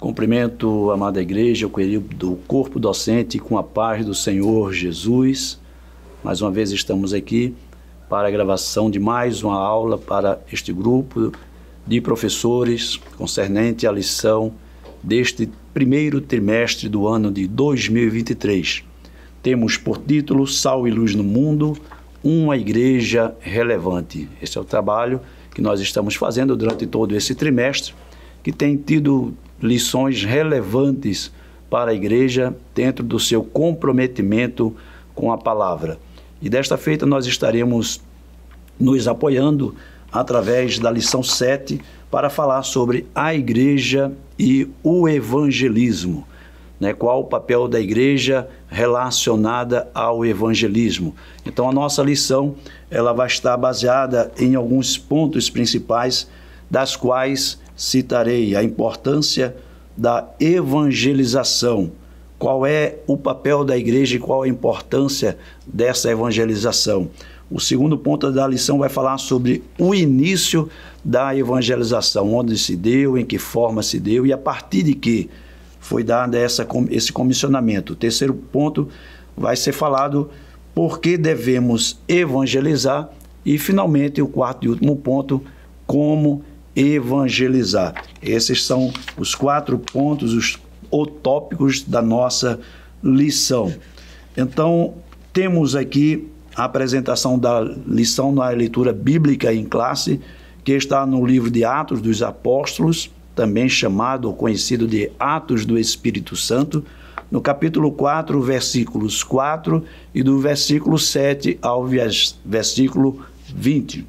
Cumprimento a amada igreja, o querido corpo docente, com a paz do Senhor Jesus. Mais uma vez estamos aqui para a gravação de mais uma aula para este grupo de professores concernente à lição deste primeiro trimestre do ano de 2023. Temos por título Sal e Luz no Mundo, uma igreja relevante. Esse é o trabalho que nós estamos fazendo durante todo esse trimestre, que tem tido lições relevantes para a igreja dentro do seu comprometimento com a palavra. E desta feita nós estaremos nos apoiando através da lição 7 para falar sobre a igreja e o evangelismo, né? Qual o papel da igreja relacionada ao evangelismo. Então a nossa lição ela vai estar baseada em alguns pontos principais, das quais citarei a importância da evangelização. Qual é o papel da igreja e qual a importância dessa evangelização? O segundo ponto da lição vai falar sobre o início da evangelização, onde se deu, em que forma se deu e a partir de que foi dado esse comissionamento. O terceiro ponto vai ser falado por que devemos evangelizar e, finalmente, o quarto e último ponto, como evangelizar. Esses são os 4 pontos, os tópicos da nossa lição. Então, temos aqui a apresentação da lição na leitura bíblica em classe, que está no livro de Atos dos Apóstolos, também chamado ou conhecido de Atos do Espírito Santo, no capítulo 4, versículos 4 e do versículo 7 ao versículo 20.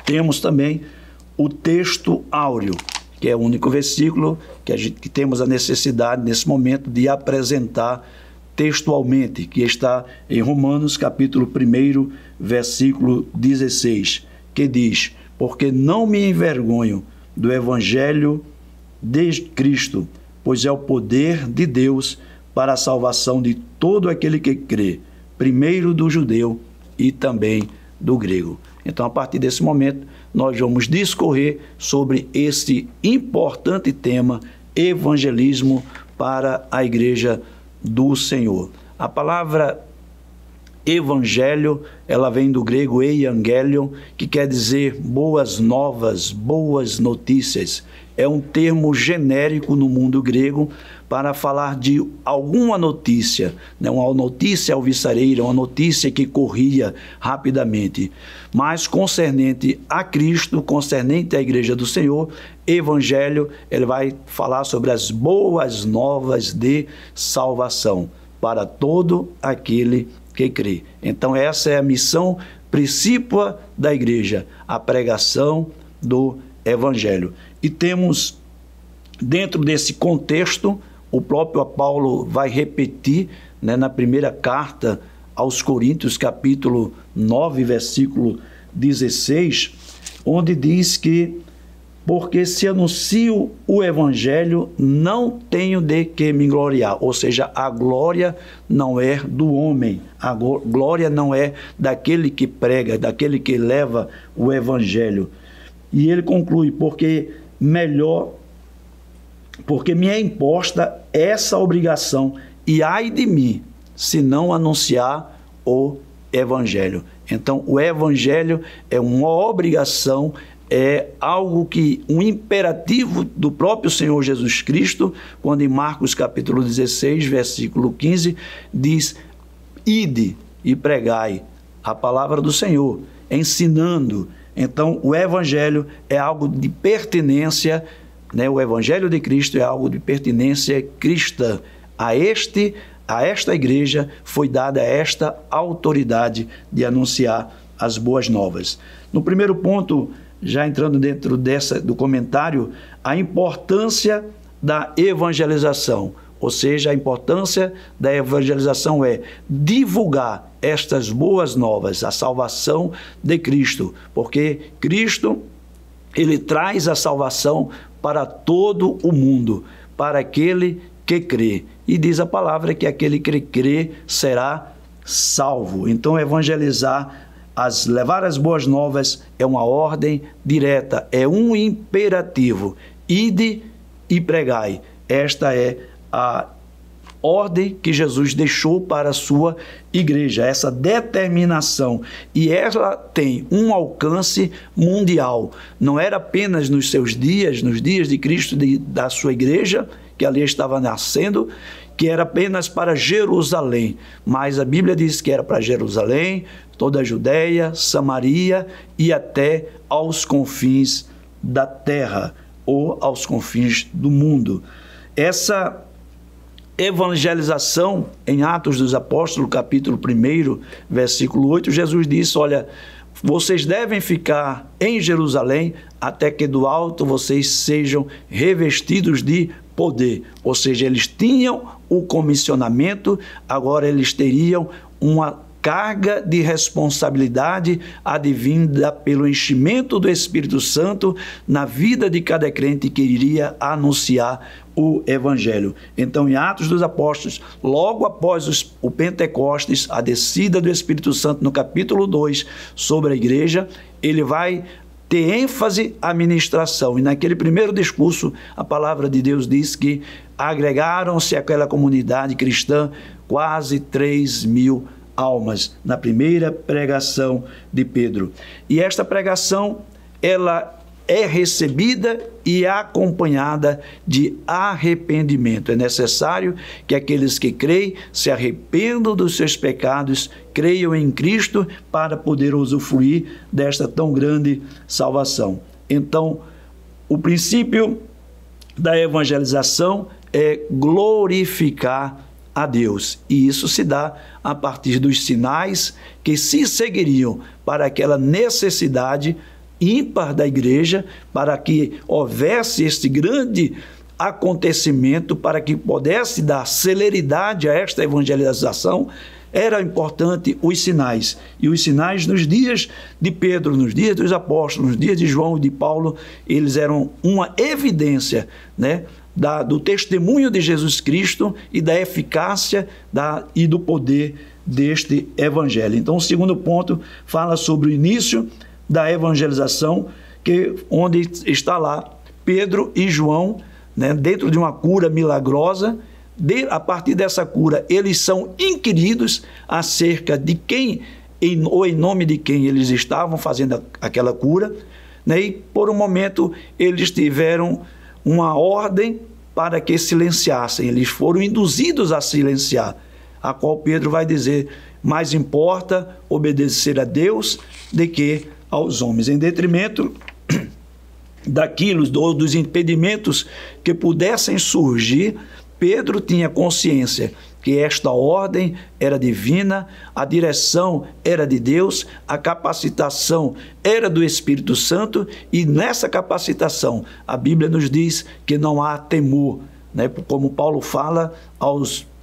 Temos também o texto áureo, que é o único versículo que temos a necessidade nesse momento de apresentar textualmente, que está em Romanos capítulo 1, versículo 16, que diz: porque não me envergonho do evangelho de Cristo, pois é o poder de Deus para a salvação de todo aquele que crê, primeiro do judeu e também do grego. Então, a partir desse momento, nós vamos discorrer sobre esse importante tema, evangelismo para a igreja do Senhor. A palavra evangelho, ela vem do grego euangelion, que quer dizer boas novas, boas notícias. É um termo genérico no mundo grego para falar de alguma notícia, né? Uma notícia alvissareira, uma notícia que corria rapidamente. Mas concernente a Cristo, concernente à igreja do Senhor, evangelho, ele vai falar sobre as boas novas de salvação para todo aquele que crê. Então essa é a missão principal da igreja, a pregação do evangelho. E temos, dentro desse contexto, o próprio Paulo vai repetir, né, na primeira carta aos Coríntios, capítulo 9, versículo 16, onde diz que porque se anuncio o evangelho, não tenho de que me gloriar. Ou seja, a glória não é do homem, a glória não é daquele que prega, daquele que leva o evangelho. E ele conclui, porque me é imposta essa obrigação, e ai de mim, se não anunciar o evangelho. Então, o evangelho é uma obrigação, é algo que, um imperativo do próprio Senhor Jesus Cristo, quando em Marcos capítulo 16, versículo 15, diz: ide e pregai a palavra do Senhor, ensinando. Então, o evangelho é algo de pertinência, né? O evangelho de Cristo é algo de pertinência cristã. A esta igreja foi dada esta autoridade de anunciar as boas novas. No primeiro ponto, já entrando dentro do comentário, a importância da evangelização. Ou seja, a importância da evangelização é divulgar estas boas novas, a salvação de Cristo, porque Cristo, ele traz a salvação para todo o mundo, para aquele que crê. E diz a palavra que aquele que crê será salvo. Então, evangelizar, levar as boas novas é uma ordem direta, é um imperativo. Ide e pregai. Esta é a ordem que Jesus deixou para a sua igreja, essa determinação, e ela tem um alcance mundial. Não era apenas nos seus dias, nos dias de Cristo, da sua igreja, que ali estava nascendo, que era apenas para Jerusalém, mas a Bíblia diz que era para Jerusalém, toda a Judéia, Samaria e até aos confins da terra, ou aos confins do mundo. Essa evangelização, em Atos dos Apóstolos, capítulo 1, versículo 8, Jesus disse, olha, vocês devem ficar em Jerusalém até que do alto vocês sejam revestidos de poder. Ou seja, eles tinham o comissionamento, agora eles teriam uma carga de responsabilidade advinda pelo enchimento do Espírito Santo na vida de cada crente que iria anunciar o Evangelho. Então, em Atos dos Apóstolos, logo após o Pentecostes, a descida do Espírito Santo no capítulo 2 sobre a igreja, ele vai ter ênfase à ministração. E naquele primeiro discurso, a palavra de Deus diz que agregaram-se àquela comunidade cristã quase 3.000 almas, na primeira pregação de Pedro. E esta pregação, ela é recebida e acompanhada de arrependimento. É necessário que aqueles que creem se arrependam dos seus pecados, creiam em Cristo para poder usufruir desta tão grande salvação. Então, o princípio da evangelização é glorificar a Deus, e isso se dá a partir dos sinais que se seguiriam para aquela necessidade ímpar da igreja, para que houvesse este grande acontecimento, para que pudesse dar celeridade a esta evangelização. Era importante os sinais, e os sinais nos dias de Pedro, nos dias dos apóstolos, nos dias de João e de Paulo, eles eram uma evidência, né, do testemunho de Jesus Cristo e da eficácia e do poder deste evangelho. Então, o segundo ponto fala sobre o início da evangelização, onde está lá Pedro e João, né, dentro de uma cura milagrosa. A partir dessa cura, eles são inquiridos acerca de quem, ou em nome de quem eles estavam fazendo aquela cura, né, e por um momento eles tiveram uma ordem para que silenciassem, eles foram induzidos a silenciar, a qual Pedro vai dizer, mais importa obedecer a Deus do que aos homens, em detrimento dos impedimentos que pudessem surgir. Pedro tinha consciência que esta ordem era divina, a direção era de Deus, a capacitação era do Espírito Santo, e nessa capacitação a Bíblia nos diz que não há temor, né? Como Paulo fala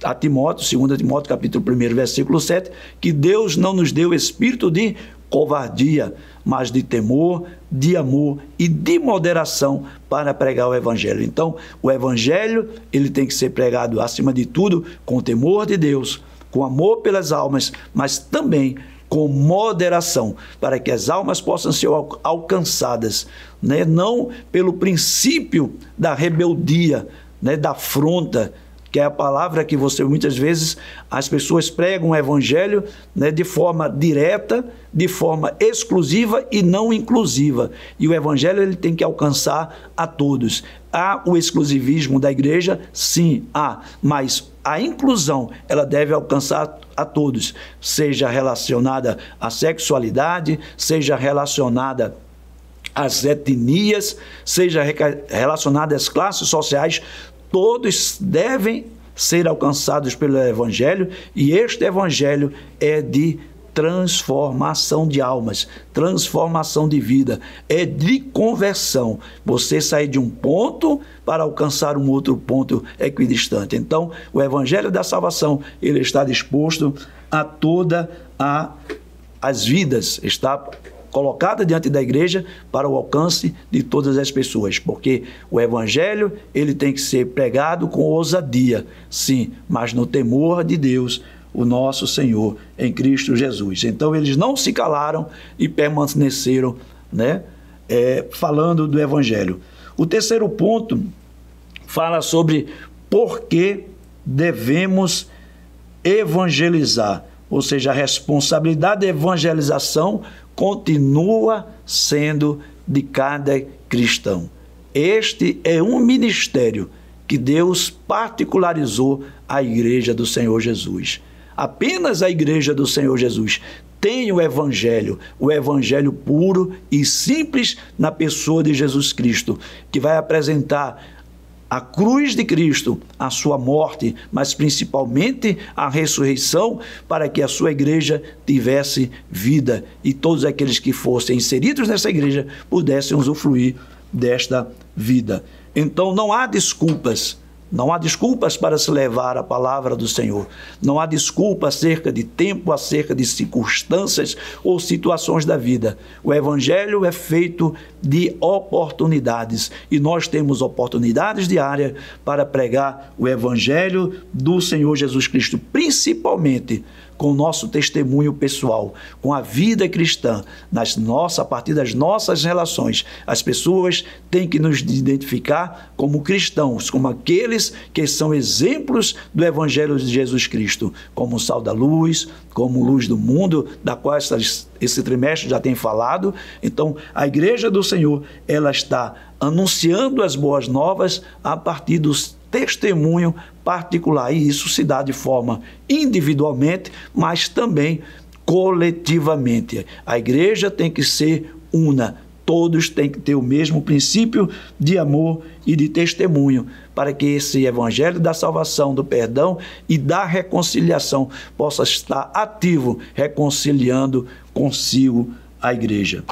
a Timóteo, 2 Timóteo capítulo 1, versículo 7, que Deus não nos deu espírito de covardia, mas de temor, de amor e de moderação para pregar o Evangelho. Então, o Evangelho, ele tem que ser pregado, acima de tudo, com temor de Deus, com amor pelas almas, mas também com moderação, para que as almas possam ser alcançadas, né? Não pelo princípio da rebeldia, né? Da afronta, que é a palavra que muitas vezes as pessoas pregam o Evangelho, né, de forma direta, de forma exclusiva e não inclusiva. E o Evangelho, ele tem que alcançar a todos. Há o exclusivismo da igreja? Sim, há, mas a inclusão, ela deve alcançar a todos, seja relacionada à sexualidade, seja relacionada às etnias, seja relacionada às classes sociais. Todos devem ser alcançados pelo Evangelho, e este Evangelho é de transformação de almas, transformação de vida, é de conversão. Você sair de um ponto para alcançar um outro ponto equidistante. Então, o Evangelho da salvação, ele está disposto a todas as vidas, está colocada diante da igreja para o alcance de todas as pessoas, porque o Evangelho, ele tem que ser pregado com ousadia, sim, mas no temor de Deus, o nosso Senhor, em Cristo Jesus. Então, eles não se calaram e permaneceram, né, falando do Evangelho. O terceiro ponto fala sobre por que devemos evangelizar, ou seja, a responsabilidade da evangelização continua sendo de cada cristão. Este é um ministério que Deus particularizou à Igreja do Senhor Jesus. Apenas a Igreja do Senhor Jesus tem o Evangelho puro e simples na pessoa de Jesus Cristo, que vai apresentar a cruz de Cristo, a sua morte, mas principalmente a ressurreição, para que a sua igreja tivesse vida e todos aqueles que fossem inseridos nessa igreja pudessem usufruir desta vida. Então não há desculpas. Não há desculpas para se levar a palavra do Senhor. Não há desculpa acerca de tempo, acerca de circunstâncias ou situações da vida. O Evangelho é feito de oportunidades e nós temos oportunidades diárias para pregar o Evangelho do Senhor Jesus Cristo, principalmente com o nosso testemunho pessoal, com a vida cristã, a partir das nossas relações. As pessoas têm que nos identificar como cristãos, como aqueles que são exemplos do Evangelho de Jesus Cristo, como sal da luz, como luz do mundo, da qual esse trimestre já tem falado. Então, a Igreja do Senhor, ela está anunciando as boas novas a partir dos testemunho particular, e isso se dá de forma individualmente, mas também coletivamente. A igreja tem que ser una, todos têm que ter o mesmo princípio de amor e de testemunho, para que esse evangelho da salvação, do perdão e da reconciliação possa estar ativo, reconciliando consigo a igreja,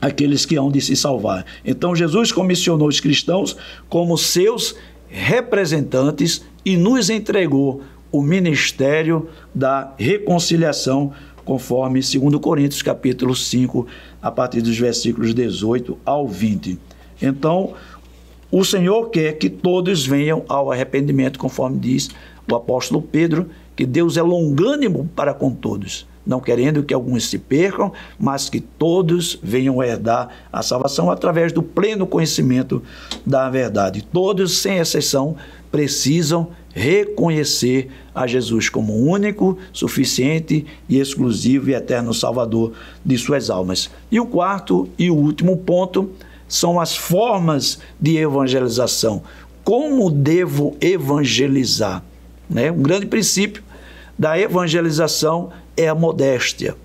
aqueles que hão de se salvar. Então Jesus comissionou os cristãos como seus representantes e nos entregou o ministério da reconciliação, conforme 2 Coríntios capítulo 5, a partir dos versículos 18 ao 20. Então, o Senhor quer que todos venham ao arrependimento, conforme diz o apóstolo Pedro, que Deus é longânimo para com todos, não querendo que alguns se percam, mas que todos venham a herdar a salvação através do pleno conhecimento da verdade. Todos, sem exceção, precisam reconhecer a Jesus como único, suficiente e exclusivo e eterno Salvador de suas almas. E o quarto e o último ponto são as formas de evangelização. Como devo evangelizar? Um grande princípio da evangelização é a modéstia.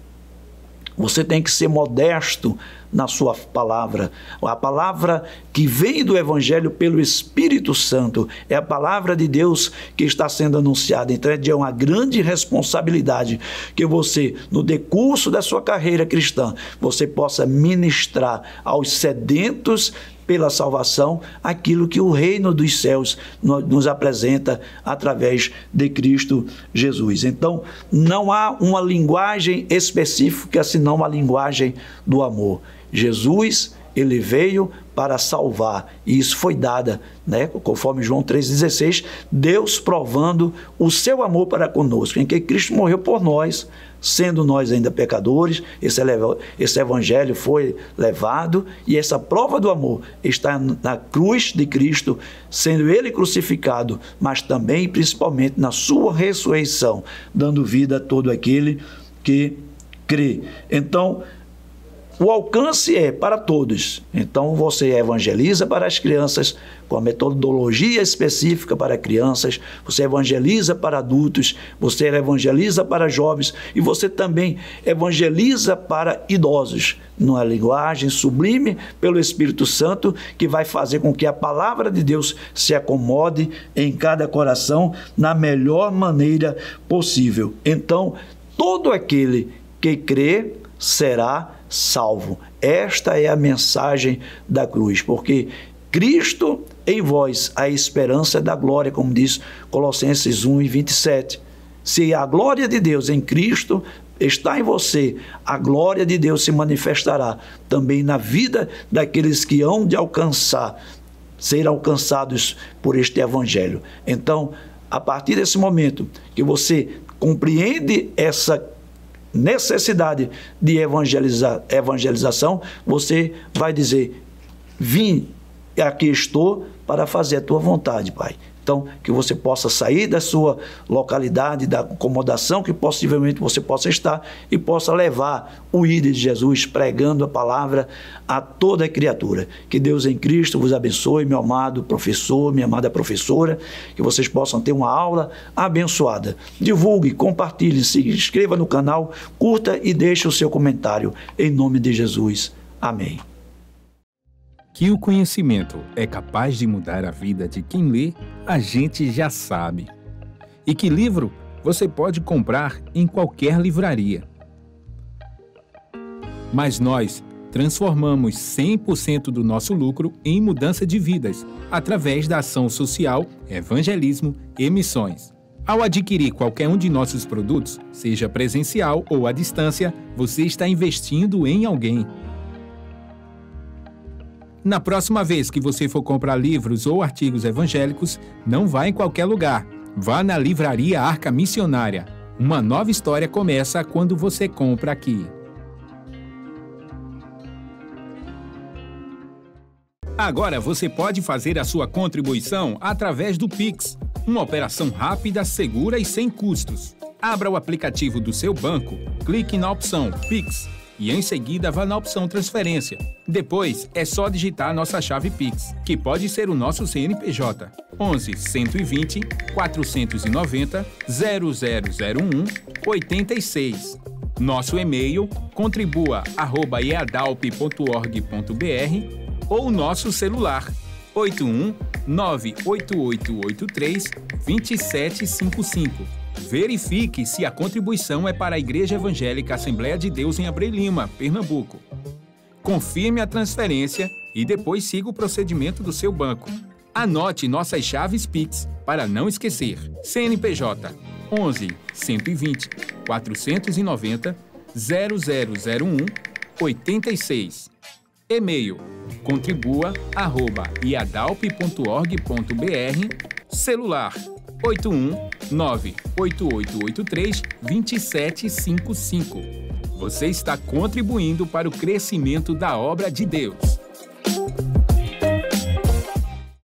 Você tem que ser modesto na sua palavra. A palavra que vem do Evangelho pelo Espírito Santo é a palavra de Deus que está sendo anunciada. Então é uma grande responsabilidade que você, no decurso da sua carreira cristã, você possa ministrar aos sedentos pela salvação aquilo que o reino dos céus nos apresenta através de Cristo Jesus. Então, não há uma linguagem específica, senão a linguagem do amor. Jesus, ele veio para salvar, e isso foi dada, conforme João 3,16, Deus provando o seu amor para conosco, em que Cristo morreu por nós, sendo nós ainda pecadores. Esse evangelho foi levado, e essa prova do amor está na cruz de Cristo, sendo ele crucificado, mas também, principalmente, na sua ressurreição, dando vida a todo aquele que crê. Então, o alcance é para todos. Então, você evangeliza para as crianças, com a metodologia específica para crianças, você evangeliza para adultos, você evangeliza para jovens, e você também evangeliza para idosos, numa linguagem sublime pelo Espírito Santo, que vai fazer com que a palavra de Deus se acomode em cada coração na melhor maneira possível. Então, todo aquele que crê será salvo. Esta é a mensagem da cruz, porque Cristo em vós, a esperança da glória, como diz Colossenses 1:27. Se a glória de Deus em Cristo está em você, a glória de Deus se manifestará também na vida daqueles que hão de ser alcançados por este evangelho. Então, a partir desse momento que você compreende essa necessidade de evangelização, você vai dizer: vim aqui estou para fazer a tua vontade, Pai. Então, que você possa sair da sua localidade, da acomodação que possivelmente você possa estar e possa levar o ídolo de Jesus pregando a palavra a toda a criatura. Que Deus em Cristo vos abençoe, meu amado professor, minha amada professora, que vocês possam ter uma aula abençoada. Divulgue, compartilhe, se inscreva no canal, curta e deixe o seu comentário. Em nome de Jesus. Amém. Que o conhecimento é capaz de mudar a vida de quem lê, a gente já sabe. E que livro você pode comprar em qualquer livraria. Mas nós transformamos 100% do nosso lucro em mudança de vidas, através da ação social, evangelismo e missões. Ao adquirir qualquer um de nossos produtos, seja presencial ou à distância, você está investindo em alguém. Na próxima vez que você for comprar livros ou artigos evangélicos, não vá em qualquer lugar. Vá na Livraria Arca Missionária. Uma nova história começa quando você compra aqui. Agora você pode fazer a sua contribuição através do Pix. Uma operação rápida, segura e sem custos. Abra o aplicativo do seu banco, clique na opção Pix e em seguida vá na opção Transferência. Depois é só digitar nossa chave Pix, que pode ser o nosso CNPJ 11 120 490 0001 86. Nosso e-mail contribua@eadalp.org.br ou nosso celular 81 98883 2755. Verifique se a contribuição é para a Igreja Evangélica Assembleia de Deus em Abreu Lima, Pernambuco. Confirme a transferência e depois siga o procedimento do seu banco. Anote nossas chaves Pix para não esquecer. CNPJ 11 120 490 0001 86. E-mail contribua@iadalp.org.br. Celular 81 98883 2755. Você está contribuindo para o crescimento da obra de Deus.